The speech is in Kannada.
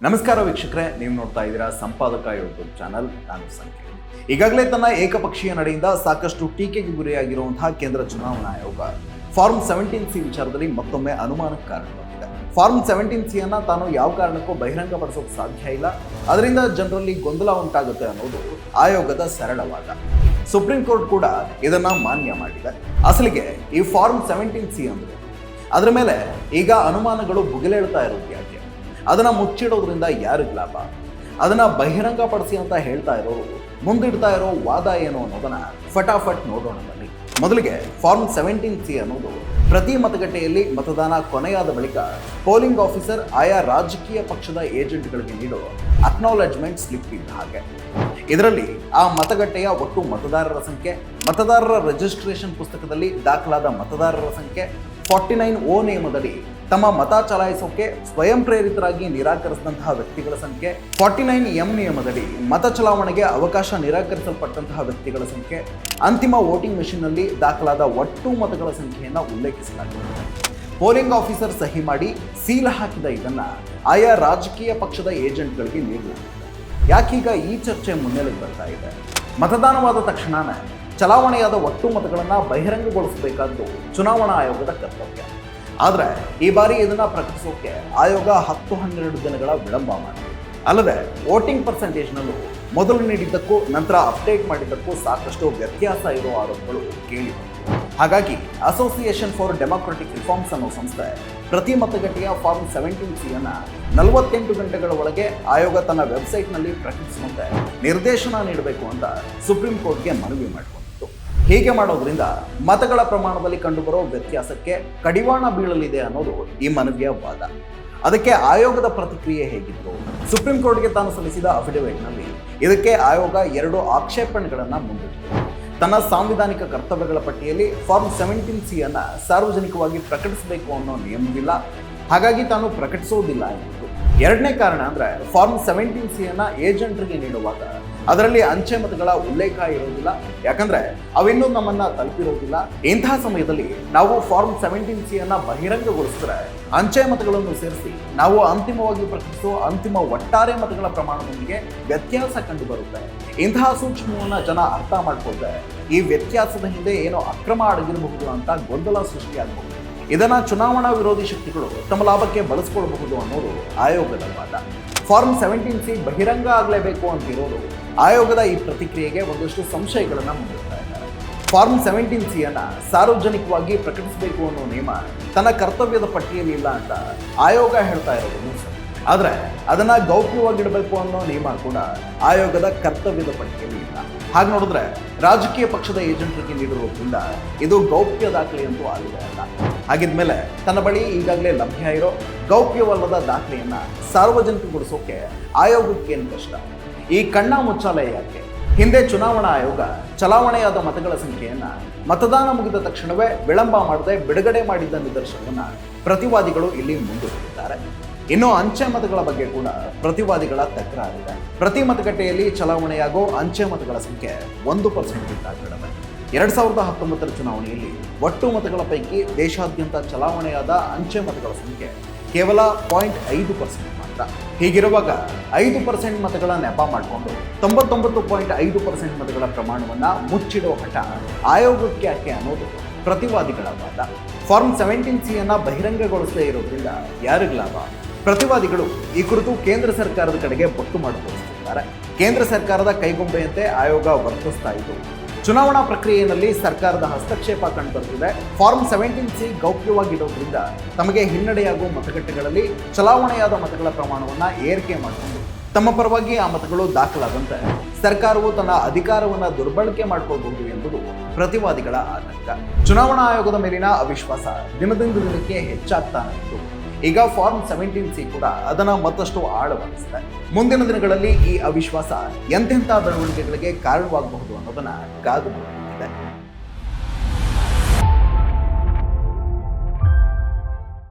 ನಮಸ್ಕಾರ ವೀಕ್ಷಕರೇ, ನೀವು ನೋಡ್ತಾ ಇದ್ದೀರಾ ಸಂಪಾದಕ ಯೂಟ್ಯೂಬ್ ಚಾನಲ್. ನಾನು ಸಂಖ್ಯೆ. ಈಗಾಗಲೇ ತನ್ನ ಏಕಪಕ್ಷೀಯ ನಡೆಯಿಂದ ಸಾಕಷ್ಟು ಟೀಕೆಗೆ ಗುರಿಯಾಗಿರುವಂತಹ ಕೇಂದ್ರ ಚುನಾವಣಾ ಆಯೋಗ ಫಾರ್ಮ್ 17C ವಿಚಾರದಲ್ಲಿ ಮತ್ತೊಮ್ಮೆ ಅನುಮಾನಕ್ಕೆ ಕಾರಣವಾಗಿದೆ. ಫಾರ್ಮ್ 17C ಅನ್ನ ತಾನು ಯಾವ ಕಾರಣಕ್ಕೂ ಬಹಿರಂಗಪಡಿಸೋಕೆ ಸಾಧ್ಯ ಇಲ್ಲ, ಅದರಿಂದ ಜನರಲ್ಲಿ ಗೊಂದಲ ಉಂಟಾಗುತ್ತೆ ಅನ್ನೋದು ಆಯೋಗದ ಸರಳ ವಾದ. ಸುಪ್ರೀಂ ಕೋರ್ಟ್ ಕೂಡ ಇದನ್ನ ಮಾನ್ಯ ಮಾಡಿದೆ. ಅಸಲಿಗೆ ಈ ಫಾರ್ಮ್ 17C ಅಂದ್ರೆ ಅದರ ಮೇಲೆ ಈಗ ಅನುಮಾನಗಳು ಭುಗಿಲೇಳ್ತಾ ಇರೋದು ಯಾಕೆ? ಅದನ್ನ ಮುಚ್ಚಿಡೋದ್ರಿಂದ ಯಾರಿಗೆ ಲಾಭ? ಅದನ್ನ ಬಹಿರಂಗಪಡಿಸಿ ಅಂತ ಹೇಳ್ತಾ ಇರೋರು ಮುಂದಿಡ್ತಾ ಇರೋ ವಾದ ಏನು ಅನ್ನೋದನ್ನ ಫಟಾಫಟ್ ನೋಡೋಣ ಬನ್ನಿ. ಮೊದಲಿಗೆ ಫಾರ್ಮ್ 17C ಅನ್ನೋದು ಪ್ರತಿ ಮತಗಟ್ಟೆಯಲ್ಲಿ ಮತದಾನ ಕೊನೆಯಾದ ಬಳಿಕ ಪೋಲಿಂಗ್ ಆಫೀಸರ್ ಆಯಾ ರಾಜಕೀಯ ಪಕ್ಷದ ಏಜೆಂಟ್ಗಳಿಗೆ ನೀಡೋ ಅಕ್ನಾಲೆಜ್ಮೆಂಟ್ ಸ್ಲಿಪ್ ಇದ್ದ ಹಾಗೆ. ಇದರಲ್ಲಿ ಆ ಮತಗಟ್ಟೆಯ ಒಟ್ಟು ಮತದಾರರ ಸಂಖ್ಯೆ, ಮತದಾರರ ರಿಜಿಸ್ಟ್ರೇಷನ್ ಪುಸ್ತಕದಲ್ಲಿ ದಾಖಲಾದ ಮತದಾರರ ಸಂಖ್ಯೆ, 49O ನಿಯಮದಡಿ ತಮ್ಮ ಮತ ಚಲಾಯಿಸೋಕೆ ಸ್ವಯಂ ಪ್ರೇರಿತರಾಗಿ ನಿರಾಕರಿಸಿದಂತಹ ವ್ಯಕ್ತಿಗಳ ಸಂಖ್ಯೆ, 49M ನಿಯಮದಡಿ ಮತ ಚಲಾವಣೆಗೆ ಅವಕಾಶ ನಿರಾಕರಿಸಲ್ಪಟ್ಟಂತಹ ವ್ಯಕ್ತಿಗಳ ಸಂಖ್ಯೆ, ಅಂತಿಮ ವೋಟಿಂಗ್ ಮೆಷಿನ್ನಲ್ಲಿ ದಾಖಲಾದ ಒಟ್ಟು ಮತಗಳ ಸಂಖ್ಯೆಯನ್ನು ಉಲ್ಲೇಖಿಸಲಾಗಿದೆ. ಪೋಲಿಂಗ್ ಆಫೀಸರ್ ಸಹಿ ಮಾಡಿ ಸೀಲ್ ಹಾಕಿದ ಇದನ್ನ ಆಯಾ ರಾಜಕೀಯ ಪಕ್ಷದ ಏಜೆಂಟ್ಗಳಿಗೆ ನೀಡಲಾಗಿದೆ. ಯಾಕೀಗ ಈ ಚರ್ಚೆ ಮುನ್ನೆಲೆಗೆ ಬರ್ತಾ ಇದೆ? ಮತದಾನವಾದ ತಕ್ಷಣನೇ ಚಲಾವಣೆಯಾದ ಒಟ್ಟು ಮತಗಳನ್ನು ಬಹಿರಂಗಗೊಳಿಸಬೇಕಾದ್ದು ಚುನಾವಣಾ ಆಯೋಗದ ಕರ್ತವ್ಯ. ಆದರೆ ಈ ಬಾರಿ ಇದನ್ನು ಪ್ರಕಟಿಸೋಕೆ ಆಯೋಗ 10-12 ದಿನಗಳ ವಿಳಂಬ ಮಾಡಿದೆ. ಅಲ್ಲದೆ ವೋಟಿಂಗ್ ಪರ್ಸೆಂಟೇಜ್ನಲ್ಲೂ ಮೊದಲು ನೀಡಿದ್ದಕ್ಕೂ ನಂತರ ಅಪ್ಡೇಟ್ ಮಾಡಿದ್ದಕ್ಕೂ ಸಾಕಷ್ಟು ವ್ಯತ್ಯಾಸ ಇರೋ ಆರೋಪಗಳು ಕೇಳಿ ಬಂದಿವೆ. ಹಾಗಾಗಿ ಅಸೋಸಿಯೇಷನ್ ಫಾರ್ ಡೆಮಾಕ್ರೆಟಿಕ್ ರಿಫಾರ್ಮ್ಸ್ ಅನ್ನೋ ಸಂಸ್ಥೆ ಪ್ರತಿ ಮತಗಟ್ಟೆಯ ಫಾರ್ಮ್ 17C ಅನ್ನ 48 ಗಂಟೆಗಳ ಒಳಗೆ ಆಯೋಗ ತನ್ನ ವೆಬ್ಸೈಟ್ನಲ್ಲಿ ಪ್ರಕಟಿಸುವಂತೆ ನಿರ್ದೇಶನ ನೀಡಬೇಕು ಅಂತ ಸುಪ್ರೀಂ ಕೋರ್ಟ್ಗೆ ಮನವಿ ಮಾಡಿಕೊಂಡಿತ್ತು. ಹೀಗೆ ಮಾಡೋದ್ರಿಂದ ಮತಗಳ ಪ್ರಮಾಣದಲ್ಲಿ ಕಂಡುಬರೋ ವ್ಯತ್ಯಾಸಕ್ಕೆ ಕಡಿವಾಣ ಬೀಳಲಿದೆ ಅನ್ನೋದು ಈ ಮನವಿಯ ವಾದ. ಅದಕ್ಕೆ ಆಯೋಗದ ಪ್ರತಿಕ್ರಿಯೆ ಹೇಗಿತ್ತು? ಸುಪ್ರೀಂ ಕೋರ್ಟ್ಗೆ ತಾನು ಸಲ್ಲಿಸಿದ ಅಫಿಡವಿಟ್ನಲ್ಲಿ ಇದಕ್ಕೆ ಆಯೋಗ 2 ಆಕ್ಷೇಪಣೆಗಳನ್ನು ಮುಂದಿಟ್ಟಿದೆ. ತನ್ನ ಸಾಂವಿಧಾನಿಕ ಕರ್ತವ್ಯಗಳ ಪಟ್ಟಿಯಲ್ಲಿ ಫಾರ್ಮ್ 17C ಅನ್ನ ಸಾರ್ವಜನಿಕವಾಗಿ ಪ್ರಕಟಿಸಬೇಕು ಅನ್ನೋ ನಿಯಮವಿಲ್ಲ, ಹಾಗಾಗಿ ತಾನು ಪ್ರಕಟಿಸೋದಿಲ್ಲ ಎಂಬುದು. ಎರಡನೇ ಕಾರಣ ಅಂದ್ರೆ ಫಾರ್ಮ್ 17C ಅನ್ನ ಏಜೆಂಟ್ರಿಗೆ ನೀಡುವಾಗ ಅದರಲ್ಲಿ ಅಂಚೆ ಮತಗಳ ಉಲ್ಲೇಖ ಇರೋದಿಲ್ಲ, ಯಾಕಂದ್ರೆ ಅವಿನ್ನೂ ನಮ್ಮನ್ನ ತಲುಪಿರೋದಿಲ್ಲ. ಇಂತಹ ಸಮಯದಲ್ಲಿ ನಾವು ಫಾರ್ಮ್ 17C ಅನ್ನ ಬಹಿರಂಗಗೊಳಿಸಿದ್ರೆ ಅಂಚೆ ಮತಗಳನ್ನು ಸೇರಿಸಿ ನಾವು ಅಂತಿಮವಾಗಿ ಪ್ರಕಟಿಸುವ ಅಂತಿಮ ಒಟ್ಟಾರೆ ಮತಗಳ ಪ್ರಮಾಣದೊಂದಿಗೆ ವ್ಯತ್ಯಾಸ ಕಂಡು ಬರುತ್ತೆ. ಇಂತಹ ಸೂಕ್ಷ್ಮವನ್ನ ಜನ ಅರ್ಥ ಮಾಡಿಕೊಂಡ್ರೆ ಈ ವ್ಯತ್ಯಾಸದ ಹಿಂದೆ ಏನೋ ಅಕ್ರಮ ಅಡಗಿರಬಹುದು ಅಂತ ಗೊಂದಲ ಸೃಷ್ಟಿಯಾಗಬಹುದು. ಇದನ್ನ ಚುನಾವಣಾ ವಿರೋಧಿ ಶಕ್ತಿಗಳು ತಮ್ಮ ಲಾಭಕ್ಕೆ ಬಳಸಿಕೊಳ್ಳಬಹುದು ಅನ್ನೋದು ಆಯೋಗದ ವಾದ. ಫಾರ್ಮ್ 17C ಬಹಿರಂಗ ಆಗಲೇಬೇಕು ಅಂತಿರೋರು ಆಯೋಗದ ಈ ಪ್ರತಿಕ್ರಿಯೆಗೆ ಒಂದಷ್ಟು ಸಂಶಯಗಳನ್ನು ಮುಂದಿಡ್ತಾ ಇದ್ದಾರೆ. ಫಾರ್ಮ್ 17C ಅನ್ನ ಸಾರ್ವಜನಿಕವಾಗಿ ಪ್ರಕಟಿಸಬೇಕು ಅನ್ನೋ ನಿಯಮ ತನ್ನ ಕರ್ತವ್ಯದ ಪಟ್ಟಿಯಲ್ಲಿ ಇಲ್ಲ ಅಂತ ಆಯೋಗ ಹೇಳ್ತಾ ಇರೋದು ಸರಿ. ಆದರೆ ಅದನ್ನ ಗೌಪ್ಯವಾಗಿಡಬೇಕು ಅನ್ನೋ ನಿಯಮ ಕೂಡ ಆಯೋಗದ ಕರ್ತವ್ಯದ ಪಟ್ಟಿಯಲ್ಲಿ ಇಲ್ಲ. ಹಾಗೆ ನೋಡಿದ್ರೆ ರಾಜಕೀಯ ಪಕ್ಷದ ಏಜೆಂಟ್ರಿಗೆ ನೀಡಿರೋದ್ರಿಂದ ಇದು ಗೌಪ್ಯ ದಾಖಲೆ ಅಂತೂ ಆಗಿದೆ ಅಲ್ಲ. ಹಾಗಿದ್ಮೇಲೆ ತನ್ನ ಬಳಿ ಈಗಾಗಲೇ ಲಭ್ಯ ಇರೋ ಗೌಪ್ಯವಲ್ಲದ ದಾಖಲೆಯನ್ನ ಸಾರ್ವಜನಿಕಗೊಳಿಸೋಕೆ ಆಯೋಗಕ್ಕೇನು ಕಷ್ಟ? ಈ ಕಣ್ಣ ಮುಚ್ಚಾಲೆ ಯಾಕೆ? ಹಿಂದೆ ಚುನಾವಣಾ ಆಯೋಗ ಚಲಾವಣೆಯಾದ ಮತಗಳ ಸಂಖ್ಯೆಯನ್ನ ಮತದಾನ ಮುಗಿದ ತಕ್ಷಣವೇ ವಿಳಂಬ ಮಾಡದೆ ಬಿಡುಗಡೆ ಮಾಡಿದ್ದ ನಿದರ್ಶನವನ್ನ ಪ್ರತಿವಾದಿಗಳು ಇಲ್ಲಿ ಮುಂದೂಡಿದ್ದಾರೆ. ಇನ್ನು ಅಂಚೆ ಮತಗಳ ಬಗ್ಗೆ ಕೂಡ ಪ್ರತಿವಾದಿಗಳ ತಕರಾರಿದೆ. ಪ್ರತಿ ಮತಗಟ್ಟೆಯಲ್ಲಿ ಚಲಾವಣೆಯಾಗೋ ಅಂಚೆ ಮತಗಳ ಸಂಖ್ಯೆ 1% ಇದ್ದ ಕಡಿಮೆ. 2019 ಚುನಾವಣೆಯಲ್ಲಿ ಒಟ್ಟು ಮತಗಳ ಪೈಕಿ ದೇಶಾದ್ಯಂತ ಚಲಾವಣೆಯಾದ ಅಂಚೆ ಮತಗಳ ಸಂಖ್ಯೆ ಕೇವಲ 0.5% ಮಾತ್ರ. ಹೀಗಿರುವಾಗ 5% ಮತಗಳ ನೆಪ ಮಾಡಿಕೊಂಡು 99.5% ಮತಗಳ ಪ್ರಮಾಣವನ್ನ ಮುಚ್ಚಿಡೋ ಹಠ ಆಯೋಗಕ್ಕೆ ಯಾಕೆ ಅನ್ನೋದು ಪ್ರತಿವಾದಿಗಳ ವಾದ. ಫಾರ್ಮ್ 17C ಅನ್ನ ಬಹಿರಂಗಗೊಳಿಸದೇ ಇರೋದ್ರಿಂದ ಯಾರಿಗೆ ಲಾಭ? ಪ್ರತಿವಾದಿಗಳು ಈ ಕುರಿತು ಕೇಂದ್ರ ಸರ್ಕಾರದ ಕಡೆಗೆ ಬೊಟ್ಟು ಮಾಡಿ ತೋರಿಸುತ್ತಿದ್ದಾರೆ. ಕೇಂದ್ರ ಸರ್ಕಾರದ ಕೈಗೊಂಬೆಯಂತೆ ಆಯೋಗ ವರ್ತಿಸ್ತಾ ಇದ್ದು ಚುನಾವಣಾ ಪ್ರಕ್ರಿಯೆಯಲ್ಲಿ ಸರ್ಕಾರದ ಹಸ್ತಕ್ಷೇಪ ಕಂಡುಬರುತ್ತಿದೆ. ಫಾರ್ಮ್ 17C ಗೌಪ್ಯವಾಗಿರೋದ್ರಿಂದ ತಮಗೆ ಹಿನ್ನಡೆಯಾಗುವ ಮತಗಟ್ಟೆಗಳಲ್ಲಿ ಚಲಾವಣೆಯಾದ ಮತಗಳ ಪ್ರಮಾಣವನ್ನು ಏರಿಕೆ ಮಾಡಿಕೊಂಡು ತಮ್ಮ ಪರವಾಗಿ ಆ ಮತಗಳು ದಾಖಲಾದಂತೆ ಸರ್ಕಾರವು ತನ್ನ ಅಧಿಕಾರವನ್ನು ದುರ್ಬಳಕೆ ಮಾಡಿಕೊಳ್ಳಬಹುದು ಎಂಬುದು ಪ್ರತಿವಾದಿಗಳ ಆತಂಕ. ಚುನಾವಣಾ ಆಯೋಗದ ಮೇಲಿನ ಅವಿಶ್ವಾಸ ದಿನದಿಂದ ದಿನಕ್ಕೆ ಹೆಚ್ಚಾಗ್ತಾನೆ ಇತ್ತು. ಈಗ ಫಾರ್ಮ್ 17C ಕೂಡ ಅದನ್ನು ಮತ್ತಷ್ಟು ಆಳವಾಗಿಸಿದೆ. ಮುಂದಿನ ದಿನಗಳಲ್ಲಿ ಈ ಅವಿಶ್ವಾಸ ಎಂತೆಂಥ ಬೆಳವಣಿಗೆಗಳಿಗೆ ಕಾರಣವಾಗಬಹುದು ಅನ್ನೋದನ್ನ ಕಾದು ನೋಡಬೇಕಿದೆ.